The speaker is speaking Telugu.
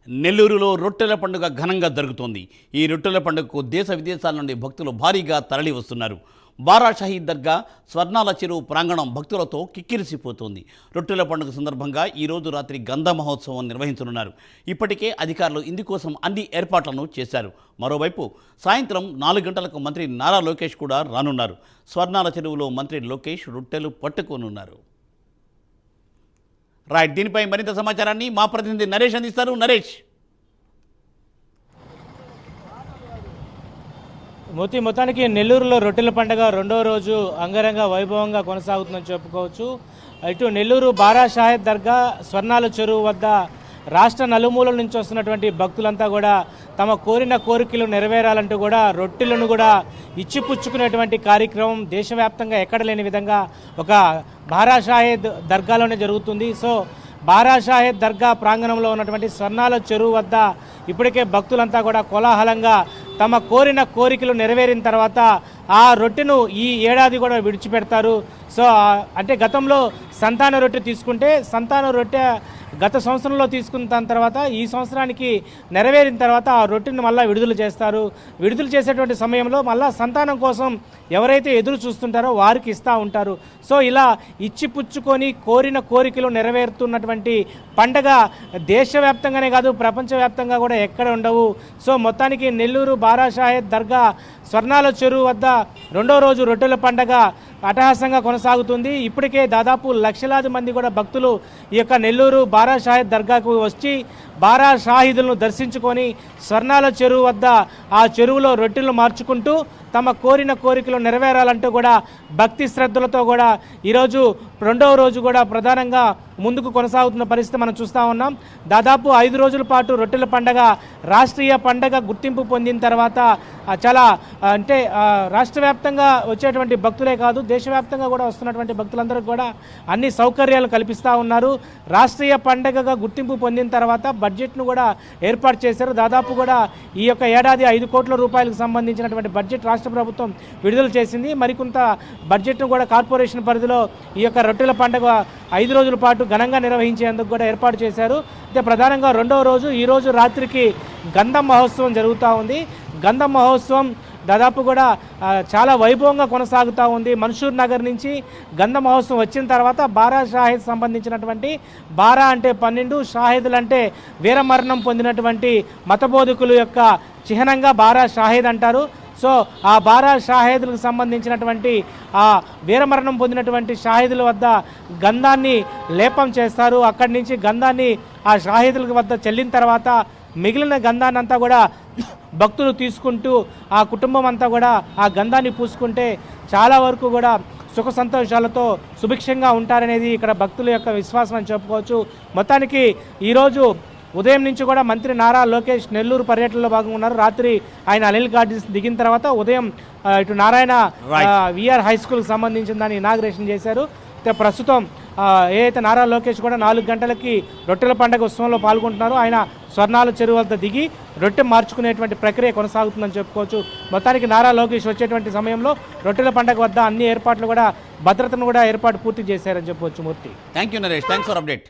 నెల్లూరులో రొట్టెల పండుగ ఘనంగా జరుగుతోంది. ఈ రొట్టెల పండుగకు దేశ విదేశాల నుండి భక్తులు భారీగా తరలి వస్తున్నారు. బారా షాహీద్ దర్గా స్వర్ణాల చెరువు ప్రాంగణం భక్తులతో కిక్కిరిసిపోతోంది. రొట్టెల పండుగ సందర్భంగా ఈరోజు రాత్రి గంధ మహోత్సవం నిర్వహించనున్నారు. ఇప్పటికే అధికారులు ఇందుకోసం అన్ని ఏర్పాట్లను చేశారు. మరోవైపు సాయంత్రం 4 గంటలకు మంత్రి నారా లోకేష్ కూడా రానున్నారు. స్వర్ణాల చెరువులో మంత్రి లోకేష్ రొట్టెలు పట్టుకోనున్నారు. రైట్, దీనిపై మరింత సమాచారాన్ని మా ప్రతినిధి నరేష్ అందిస్తారు. నరేష్, మొత్తానికి నెల్లూరులో రొట్టెల పండుగ రెండో రోజు అంగరంగ వైభవంగా కొనసాగుతుందని చెప్పుకోవచ్చు. ఇటు నెల్లూరు బారా షాహీద్ దర్గా స్వర్ణాల చెరువు వద్ద రాష్ట్ర నలుమూలల నుంచి వస్తున్నటువంటి భక్తులంతా కూడా తమ కోరిన కోరికలు నెరవేరాలంటూ కూడా రొట్టెలను కూడా ఇచ్చిపుచ్చుకునేటువంటి కార్యక్రమం దేశవ్యాప్తంగా ఎక్కడ లేని విధంగా ఒక బారా షాహీద్ దర్గాలోనే జరుగుతుంది. సో బారా షాహీద్ దర్గా ప్రాంగణంలో ఉన్నటువంటి స్వర్ణాల చెరువు వద్ద ఇప్పటికే భక్తులంతా కూడా కోలాహలంగా తమ కోరిన కోరికలు నెరవేరిన తర్వాత ఆ రొట్టెను ఈ ఏడాది కూడా విడిచిపెడతారు. సో అంటే గతంలో సంతాన రొట్టె తీసుకుంటే సంతాన రొట్టె గత సంవత్సరంలో తీసుకున్న తర్వాత ఈ సంవత్సరానికి నెరవేరిన తర్వాత ఆ రొట్టెను మళ్ళీ విడుదల చేస్తారు. విడుదల చేసేటువంటి సమయంలో మళ్ళీ సంతానం కోసం ఎవరైతే ఎదురు చూస్తుంటారో వారికి ఇస్తూ ఉంటారు. సో ఇలా ఇచ్చిపుచ్చుకొని కోరిన కోరికలు నెరవేరుతున్నటువంటి పండగ దేశవ్యాప్తంగానే కాదు ప్రపంచవ్యాప్తంగా కూడా ఎక్కడ ఉండవు. సో మొత్తానికి నెల్లూరు బారా షాహీద్ దర్గా స్వర్ణాల చెరువు వద్ద రెండో రోజు రొట్టెల పండగ అట్టహాసంగా కొనసాగుతుంది. ఇప్పటికే దాదాపు లక్షలాది మంది కూడా భక్తులు ఈ యొక్క నెల్లూరు బారా షాహీద్ దర్గాకు వచ్చి బారా షాహీదులను దర్శించుకొని స్వర్ణాల చెరువు వద్ద ఆ చెరువులో రొట్టెలు మార్చుకుంటూ తమ కోరిన కోరికలు నెరవేరాలంటూ కూడా భక్తి శ్రద్ధలతో కూడా ఈరోజు రెండవ రోజు కూడా ప్రధానంగా ముందుకు కొనసాగుతున్న పరిస్థితి మనం చూస్తూ ఉన్నాం. దాదాపు 5 రోజుల పాటు రొట్టెల పండగ రాష్ట్రీయ పండగ గుర్తింపు పొందిన తర్వాత చాలా అంటే రాష్ట్ర వ్యాప్తంగా వచ్చేటువంటి భక్తులే కాదు దేశవ్యాప్తంగా కూడా వస్తున్నటువంటి భక్తులందరికీ కూడా అన్ని సౌకర్యాలు కల్పిస్తూ ఉన్నారు. రాష్ట్రీయ పండగగా గుర్తింపు పొందిన తర్వాత బడ్జెట్ను కూడా ఏర్పాటు చేశారు. దాదాపు కూడా ఈ యొక్క ఏడాది 5 కోట్ల రూపాయలకు సంబంధించినటువంటి బడ్జెట్ రాష్ట్ర ప్రభుత్వం విడుదల చేసింది. మరికొంత బడ్జెట్ను కూడా కార్పొరేషన్ పరిధిలో ఈ యొక్క రొట్టెల పండుగ 5 రోజుల పాటు ఘనంగా నిర్వహించేందుకు కూడా ఏర్పాటు చేశారు. అయితే ప్రధానంగా రెండవ రోజు ఈరోజు రాత్రికి గంధం మహోత్సవం జరుగుతూ ఉంది. గంధం మహోత్సవం దాదాపు కూడా చాలా వైభవంగా కొనసాగుతూ ఉంది. మన్సూర్ నగర్ నుంచి గంధ మహోత్సవం వచ్చిన తర్వాత బారా షాహీద్ సంబంధించినటువంటి బారా అంటే 12 షాహీదులు అంటే వీరమరణం పొందినటువంటి మతబోధకుల యొక్క చిహ్నంగా బారా షాహీద్ అంటారు. సో ఆ బారా షాహీదులకు సంబంధించినటువంటి ఆ వీరమరణం పొందినటువంటి షాహీదుల వద్ద గంధాన్ని లేపం చేస్తారు. అక్కడి నుంచి గంధాన్ని ఆ షాహీదుల వద్ద చెల్లిన తర్వాత మిగిలిన గంధాన్ని అంతా కూడా భక్తులు తీసుకుంటూ ఆ కుటుంబం అంతా కూడా ఆ గంధాన్ని పూసుకుంటే చాలా వరకు కూడా సుఖ సంతోషాలతో సుభిక్షంగా ఉంటారనేది ఇక్కడ భక్తుల యొక్క విశ్వాసం అని చెప్పుకోవచ్చు. మొత్తానికి ఈరోజు ఉదయం నుంచి కూడా మంత్రి నారా లోకేష్ నెల్లూరు పర్యటనలో భాగంగా ఉన్నారు. రాత్రి ఆయన అనిల్ గార్డెన్స్ దిగిన తర్వాత ఉదయం ఇటు నారాయణ విఆర్ హై స్కూల్కి సంబంధించిన దాన్ని ఇనాగ్రేషన్ చేశారు. ప్రస్తుతం ఏదైతే నారా లోకేష్ కూడా 4 గంటలకి రొట్టెల పండుగ ఉత్సవంలో పాల్గొంటున్నారు. ఆయన స్వర్ణాల చెరువు వద్ద దిగి రొట్టె మార్చుకునేటువంటి ప్రక్రియ కొనసాగుతుందని చెప్పుకోవచ్చు. మొత్తానికి నారా లోకేష్ వచ్చేటువంటి సమయంలో రొట్టెల పండుగ వద్ద అన్ని ఏర్పాట్లు కూడా భద్రతను కూడా ఏర్పాటు పూర్తి చేశారని చెప్పవచ్చు. Murthy, thank you Naresh, thanks for update.